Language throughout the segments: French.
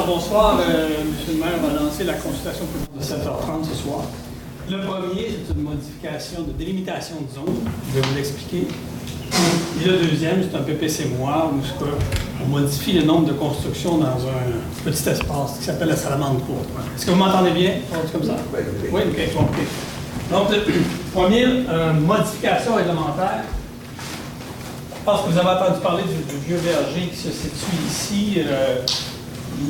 bonsoir. Monsieur le maire va lancer la consultation publique de 7h30 ce soir. Le premier, c'est une modification de délimitation de zone. Je vais vous l'expliquer. Et le deuxième, c'est un PPC moire où on modifie le nombre de constructions dans un petit espace qui s'appelle la salamandre courte. Est-ce que vous m'entendez bien? C'est comme ça? Oui, OK. Donc, le premier, modification réglementaire. Je pense que vous avez entendu parler du vieux verger qui se situe ici.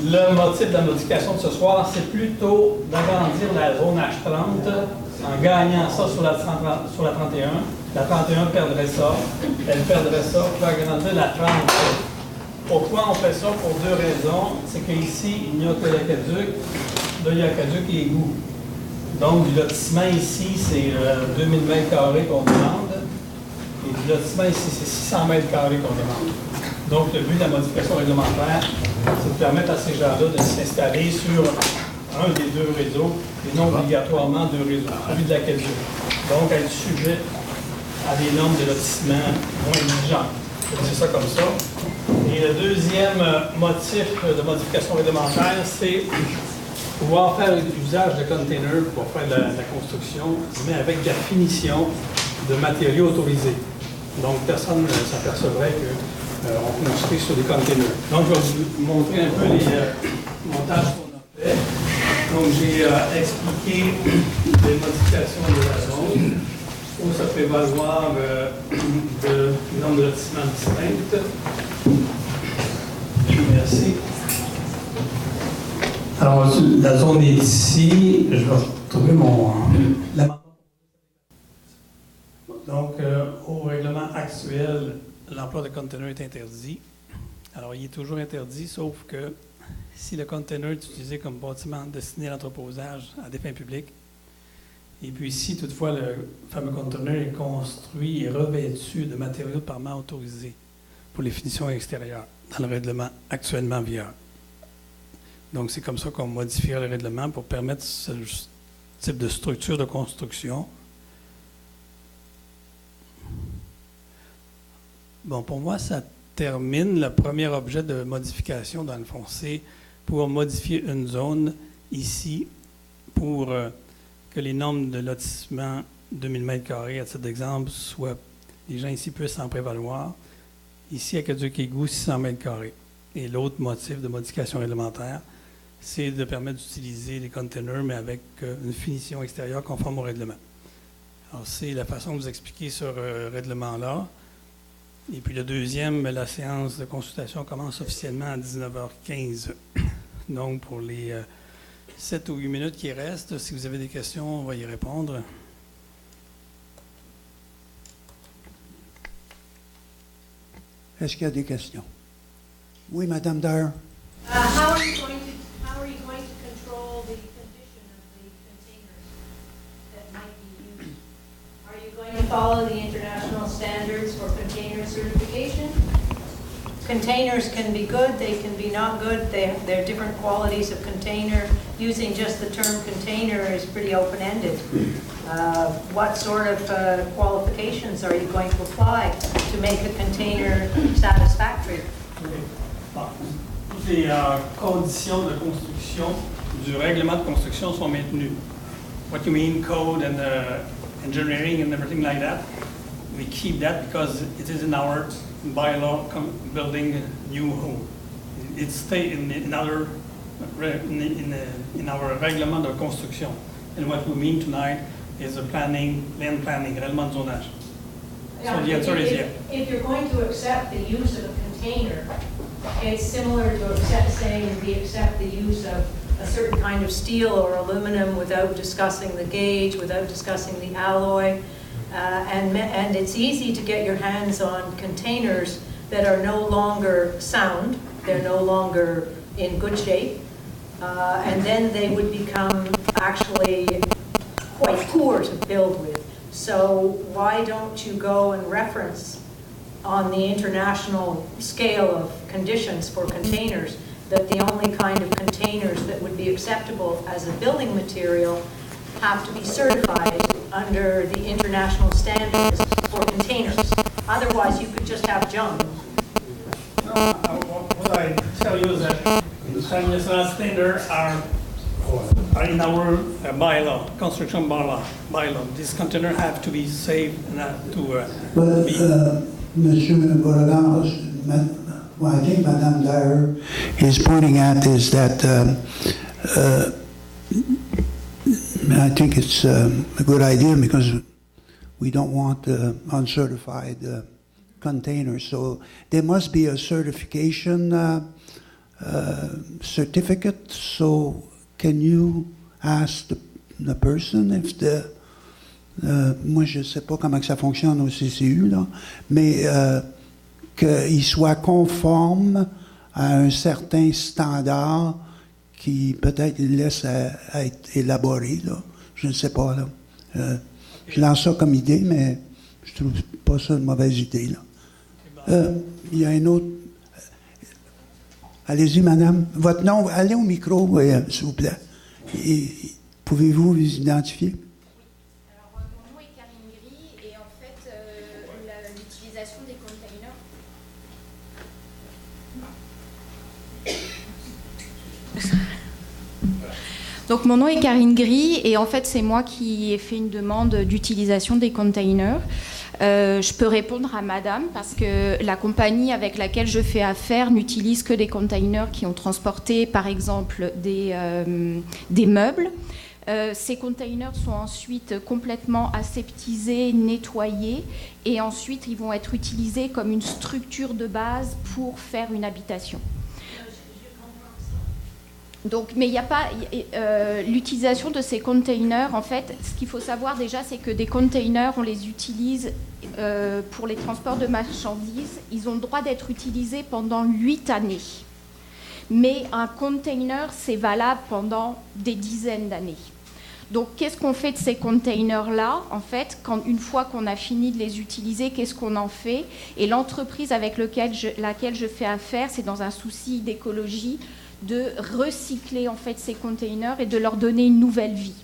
Le motif de la modification de ce soir, c'est plutôt d'agrandir la zone H30 en gagnant ça sur la 31. La 31 perdrait ça. Elle perdrait ça pour agrandir la 30. Pourquoi on fait ça? Pour deux raisons. C'est qu'ici, il n'y a que l'aqueduc. Là, il y a l'aqueduc et égout. Donc, du lotissement ici, c'est 2000 mètres carrés qu'on demande. Et du lotissement ici, c'est 600 mètres carrés qu'on demande. Donc, le but de la modification réglementaire, c'est de permettre à ces gens-là de s'installer sur un des deux réseaux, et non obligatoirement deux réseaux, celui de l'aqueduc. Donc, être sujet à des normes de lotissement moins exigeantes. Je vais dire ça comme ça. Et le deuxième motif de modification réglementaire, c'est pouvoir faire usage de containers pour faire de la construction, mais avec de la finition de matériaux autorisés. Donc, personne ne s'apercevrait qu'on construit sur des containers. Donc, je vais vous montrer un peu les montages qu'on a fait. Donc, j'ai expliqué les modifications de la zone. Où ça fait valoir de nombre de lotissements distincts. Merci. Alors, la zone est ici. Je vais retrouver mon l'amendement. Donc, au règlement actuel, l'emploi de conteneur est interdit. Alors, il est toujours interdit, sauf que si le conteneur est utilisé comme bâtiment destiné à l'entreposage à des fins publiques, et puis si toutefois le fameux conteneur est construit et revêtu de matériaux parement autorisés pour les finitions extérieures dans le règlement actuellement vigueur. Donc, c'est comme ça qu'on modifie le règlement pour permettre ce type de structure de construction. Bon, pour moi, ça termine le premier objet de modification, dans le fond. C'est pour modifier une zone ici pour que les normes de lotissement 2000 m², à titre d'exemple, les gens ici puissent s'en prévaloir. Ici, à Aqueduc-Égout, 600 m². Et l'autre motif de modification réglementaire, c'est de permettre d'utiliser les containers, mais avec une finition extérieure conforme au règlement. Alors, c'est la façon de vous expliquer ce règlement-là. Et puis le deuxième, la séance de consultation commence officiellement à 19h15. Donc, pour les 7 ou 8 minutes qui restent, si vous avez des questions, on va y répondre. Est-ce qu'il y a des questions? Oui, Madame Dyer. How are you going to control the condition of the containers that might be used? Are you going to follow the international standards for container certification? Containers can be good, they can be not good. There are different qualities of container. Using just the term container is pretty open-ended. What sort of qualifications are you going to apply to make a container satisfactory? Toutes les conditions de construction du règlement de construction sont maintenues. What you mean, code and engineering and everything like that, we keep that because it is in our bylaw building a new home. It stays in our règlement de construction. And what we mean tonight is the planning, land planning, règlement de zonage. So the answer is yeah. If you're going to accept the use of a container, it's similar to saying we accept the use of a certain kind of steel or aluminum without discussing the gauge, without discussing the alloy. And it's easy to get your hands on containers that are no longer sound, they're no longer in good shape, and then they would become actually quite poor to build with. So why don't you go and reference on the international scale of conditions for containers that the only kind of containers that would be acceptable as a building material have to be certified under the international standards for containers. Otherwise, you could just have junk. What I tell you is that Transnational container are in our bylaw, construction bylaw. These containers have to be safe and have to But, be... Monsieur Beauregard, what I think Madame Dyer is pointing at is that I think it's a good idea because we don't want uncertified containers. So there must be a certification certificate. So can you ask the person if moi je ne sais pas comment que ça fonctionne au CCU, là, mais qu'il soit conforme à un certain standard qui peut-être laisse à être élaboré, là. Je ne sais pas, là. Je lance ça comme idée, mais je trouve pas ça une mauvaise idée, là. Il y a un autre... Allez-y, madame. Votre nom, allez au micro, s'il vous plaît. Pouvez-vous vous identifier? Alors, mon nom est Karine Gris et en fait, l'utilisation des containers. Donc, mon nom est Karine Gris et en fait, c'est moi qui ai fait une demande d'utilisation des containers. Je peux répondre à madame parce que la compagnie avec laquelle je fais affaire n'utilise que des containers qui ont transporté, par exemple, des meubles. Ces containers sont ensuite complètement aseptisés, nettoyés et ensuite ils vont être utilisés comme une structure de base pour faire une habitation. Donc, mais il n'y a pas l'utilisation de ces containers. En fait, ce qu'il faut savoir déjà, c'est que des containers, on les utilise pour les transports de marchandises. Ils ont le droit d'être utilisés pendant 8 années. Mais un container, c'est valable pendant des dizaines d'années. Donc, qu'est-ce qu'on fait de ces containers-là? En fait, une fois qu'on a fini de les utiliser, qu'est-ce qu'on en fait? Et l'entreprise avec laquelle je fais affaire, c'est dans un souci d'écologie, de recycler en fait ces containers et de leur donner une nouvelle vie.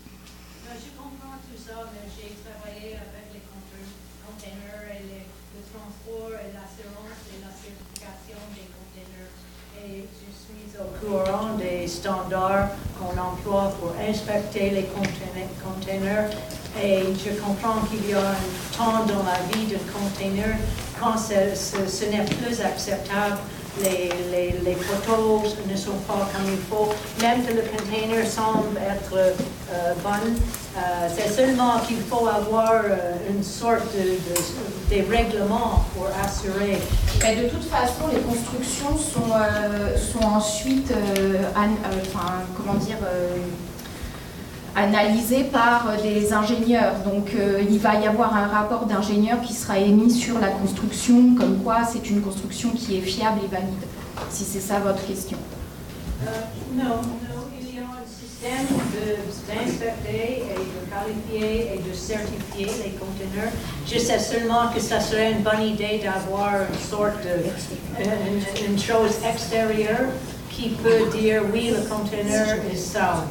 Je comprends tout ça, mais j'ai travaillé avec les containers et le transport et l'assurance et la certification des containers. Et je suis au courant des standards qu'on emploie pour inspecter les containers. Et je comprends qu'il y a un temps dans la vie d'un container quand ce n'est plus acceptable. Les photos ne sont pas comme il faut, même que le container semble être bon. C'est seulement qu'il faut avoir une sorte de règlements pour assurer. Mais de toute façon, les constructions sont ensuite analysées par des ingénieurs. Donc il va y avoir un rapport d'ingénieur qui sera émis sur la construction, comme quoi c'est une construction qui est fiable et valide, si c'est ça votre question. Non, il y a un système d'inspecter et de qualifier et de certifier les conteneurs. Je sais seulement que ça serait une bonne idée d'avoir une chose extérieure qui peut dire oui, le conteneur est sale.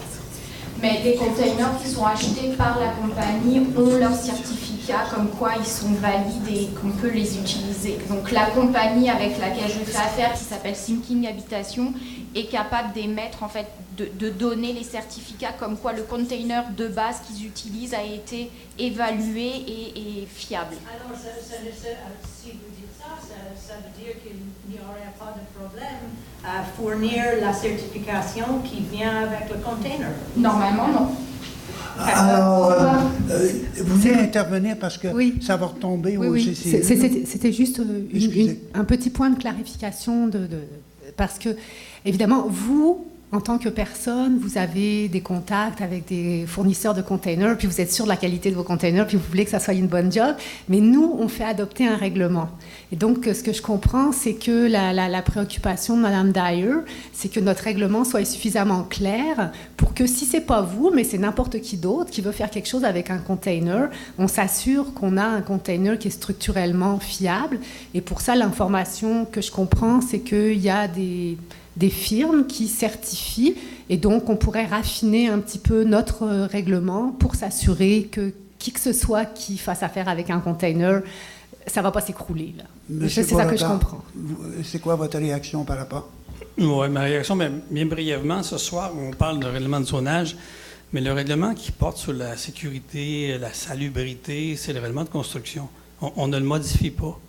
Mais les containers qui sont achetés par la compagnie ont leur certificat comme quoi ils sont valides et qu'on peut les utiliser. Donc la compagnie avec laquelle je fais affaire, qui s'appelle Thinking Habitation, est capable d'émettre, en fait, de donner les certificats comme quoi le container de base qu'ils utilisent a été évalué et fiable. Alors, si vous dites ça veut dire qu'il n'y aurait pas de problème à fournir la certification qui vient avec le container. Normalement, non. Alors, vous voulez intervenir parce que oui. Ça va retomber au oui. CCU. C'était juste un petit point de clarification parce que, évidemment, vous, en tant que personne, vous avez des contacts avec des fournisseurs de containers, puis vous êtes sûr de la qualité de vos containers, puis vous voulez que ça soit une bonne job. Mais nous, on fait adopter un règlement. Et donc, ce que je comprends, c'est que la préoccupation de Mme Dyer, c'est que notre règlement soit suffisamment clair pour que si c'est pas vous, mais c'est n'importe qui d'autre qui veut faire quelque chose avec un container, on s'assure qu'on a un container qui est structurellement fiable. Et pour ça, l'information que je comprends, c'est qu'il y a des firmes qui certifient et donc on pourrait raffiner un petit peu notre règlement pour s'assurer que qui que ce soit qui fasse affaire avec un container, ça ne va pas s'écrouler. C'est ça que je comprends. C'est quoi votre réaction par rapport? Oui, ma réaction, bien brièvement, ce soir, on parle de règlement de zonage, mais le règlement qui porte sur la sécurité, la salubrité, c'est le règlement de construction. On ne le modifie pas.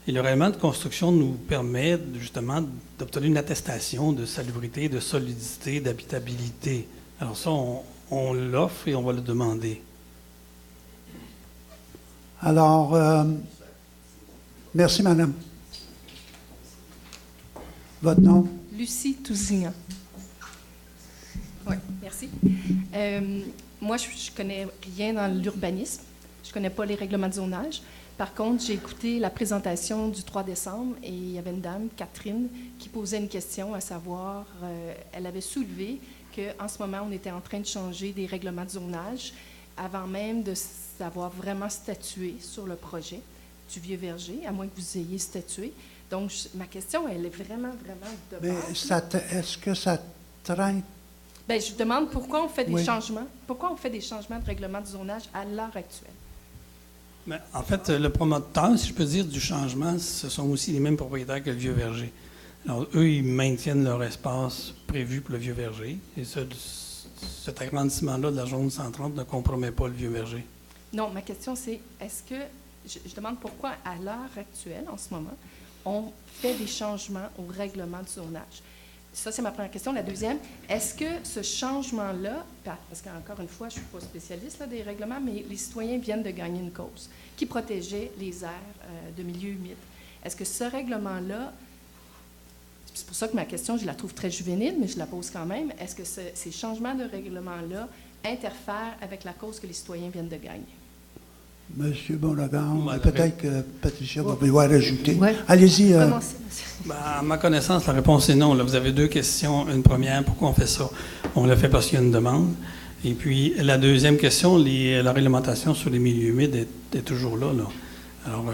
Et le règlement de construction nous permet justement d'obtenir une attestation de salubrité, de solidité, d'habitabilité. Alors ça, on l'offre et on va le demander. Alors, merci, madame. Votre nom? Lucie Tousignan. Oui, merci. Moi, je ne connais rien dans l'urbanisme. Je ne connais pas les règlements de zonage. Par contre, j'ai écouté la présentation du 3 décembre et il y avait une dame, Catherine, qui posait une question, à savoir, elle avait soulevé qu'en ce moment, on était en train de changer des règlements de zonage avant même d'avoir vraiment statué sur le projet du Vieux-Verger, à moins que vous ayez statué. Donc, ma question, elle est vraiment de Mais base. est-ce que ça traite? Bien, je demande pourquoi on fait des Oui. changements. Pourquoi on fait des changements de règlement de zonage à l'heure actuelle? Mais en fait, le promoteur, si je peux dire, du changement, ce sont aussi les mêmes propriétaires que le Vieux-Verger. Alors, eux, ils maintiennent leur espace prévu pour le Vieux-Verger. Et cet agrandissement-là de la zone 130 ne compromet pas le Vieux-Verger. Non, ma question, c'est est-ce que, je demande pourquoi, à l'heure actuelle, en ce moment, on fait des changements au règlement de zonage? Ça, c'est ma première question. La deuxième, est-ce que ce changement-là, parce qu'encore une fois, je ne suis pas spécialiste là, des règlements, mais les citoyens viennent de gagner une cause qui protégeait les aires de milieux humides. Est-ce que ce règlement-là, c'est pour ça que ma question, je la trouve très juvénile, mais je la pose quand même, est-ce que ces changements de règlement-là interfèrent avec la cause que les citoyens viennent de gagner? Monsieur Beauregard, Ouais, peut-être que Patricia va vouloir ajouter. Ouais. Allez-y. Commencez, monsieur. Ben, à ma connaissance, la réponse est non. Là, vous avez deux questions. Une première, pourquoi on fait ça? On le fait parce qu'il y a une demande. Et puis, la deuxième question, la réglementation sur les milieux humides est toujours là. Alors,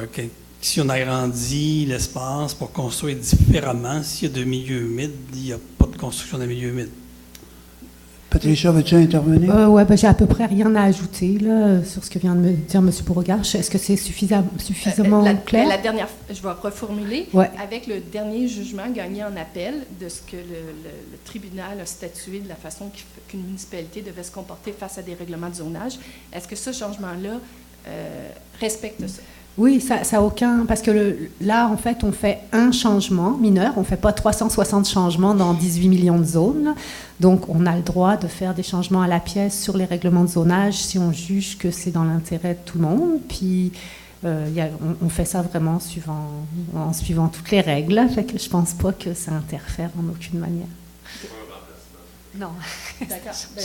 si on agrandit l'espace pour construire différemment, s'il y a de milieux humides, il n'y a pas de construction de milieux humides. Patricia, veux-tu intervenir? Ouais, ben, j'ai à peu près rien à ajouter là, sur ce que vient de me dire M. Beauregard. Est-ce que c'est suffisamment clair? La dernière, je vais reformuler. Ouais. Avec le dernier jugement gagné en appel de ce que le tribunal a statué de la façon qu'une municipalité devait se comporter face à des règlements de zonage, est-ce que ce changement-là respecte ça? Oui, ça n'a aucun... Parce que là, en fait, on fait un changement mineur. On ne fait pas 360 changements dans 18 millions de zones. Là. Donc, on a le droit de faire des changements à la pièce sur les règlements de zonage si on juge que c'est dans l'intérêt de tout le monde. Puis, on fait ça vraiment en suivant toutes les règles. Fait que je ne pense pas que ça interfère en aucune manière. Non. D'accord. Ben,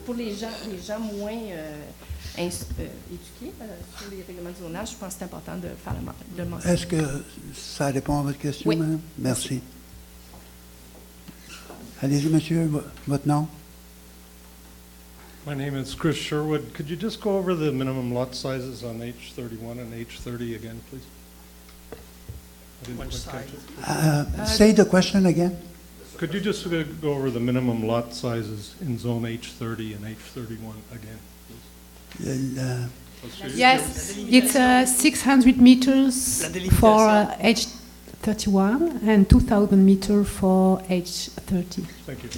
pour les gens moins éduqués sur les règlements de zonage, je pense que c'est important de faire le mentionner. Est-ce que ça répond à votre question, Oui. madame? Merci. Allez-y, monsieur, votre nom? My name is Chris Sherwood. Could you just go over the minimum lot sizes on H31 and H30 again, please? I didn't Which quite catch it. Say the question again. Could you just go over the minimum lot sizes in zone H30 and H31 again, please? Yes, it's 600 meters La délimitation. for H31 and 2,000 meters for H30. Thank you.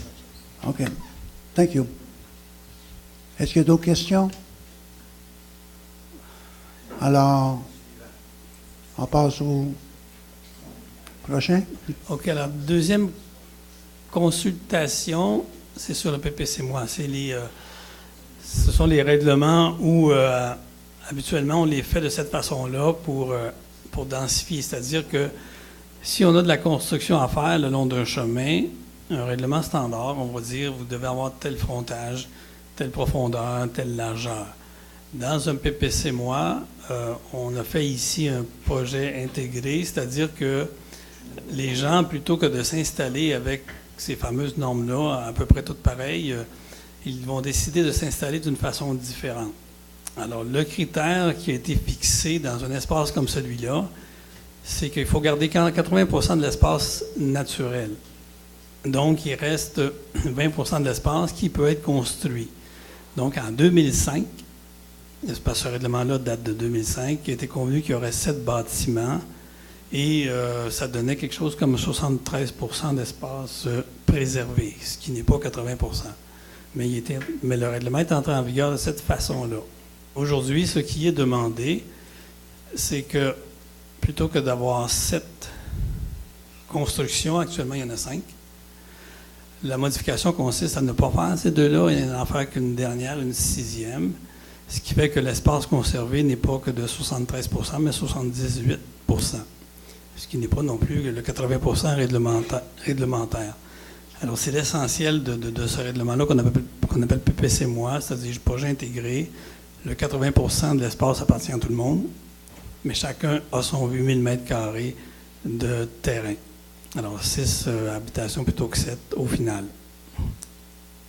OK. Thank you. Est-ce qu'il y a d'autres questions? Alors, on passe au prochain. OK, alors, deuxième consultation, c'est sur le PPC-moi. Ce sont les règlements où, habituellement, on les fait de cette façon-là pour densifier. C'est-à-dire que si on a de la construction à faire le long d'un chemin, un règlement standard, on va dire, vous devez avoir tel frontage, telle profondeur, telle largeur. Dans un PPC-moi, on a fait ici un projet intégré, c'est-à-dire que les gens, plutôt que de s'installer avec ces fameuses normes-là, à peu près toutes pareilles, ils vont décider de s'installer d'une façon différente. Alors, le critère qui a été fixé dans un espace comme celui-là, c'est qu'il faut garder 80% de l'espace naturel. Donc, il reste 20% de l'espace qui peut être construit. Donc, en 2005, ce règlement-là date de 2005, il a été convenu qu'il y aurait 7 bâtiments Et ça donnait quelque chose comme 73% d'espace préservé, ce qui n'est pas 80%. Mais le règlement est entré en vigueur de cette façon-là. Aujourd'hui, ce qui est demandé, c'est que plutôt que d'avoir 7 constructions, actuellement il y en a 5, la modification consiste à ne pas faire ces deux-là et n'en faire qu'une dernière, une 6e, ce qui fait que l'espace conservé n'est pas que de 73%, mais 78%, ce qui n'est pas non plus le 80% réglementaire. Alors, c'est l'essentiel de ce règlement-là qu'on appelle PPC-moi, c'est-à-dire projet intégré. Le 80% de l'espace appartient à tout le monde, mais chacun a son 8000 m² de terrain. Alors, 6 habitations plutôt que 7 au final.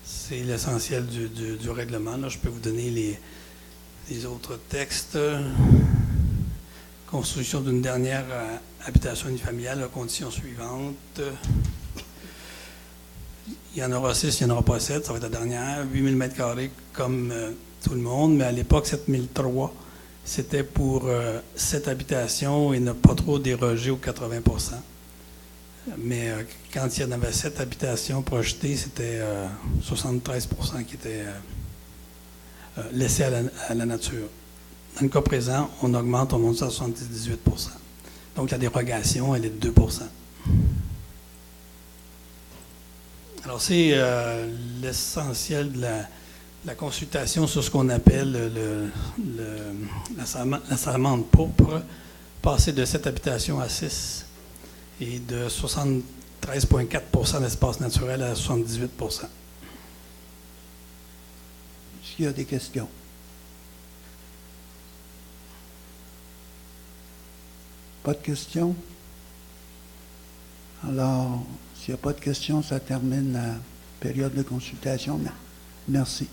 C'est l'essentiel du règlement. Là, je peux vous donner les autres textes. Construction d'une dernière habitation unifamiliale aux conditions suivantes. Il y en aura 6, il n'y en aura pas 7, ça va être la dernière. 8000 m² comme tout le monde, mais à l'époque, 7003, c'était pour 7 habitations et ne pas trop déroger aux 80%. Mais quand il y en avait 7 habitations projetées, c'était 73% qui étaient laissés à la nature. Dans le cas présent, on augmente, on monte ça à 78%. Donc la dérogation, elle est de 2%. Alors c'est l'essentiel de la consultation sur ce qu'on appelle la salamandre pourpre, passer de 7 habitations à 6 et de 73,4% d'espace naturel à 78%. Est-ce qu'il y a des questions? Pas de questions? Alors, s'il n'y a pas de questions, ça termine la période de consultation. Merci.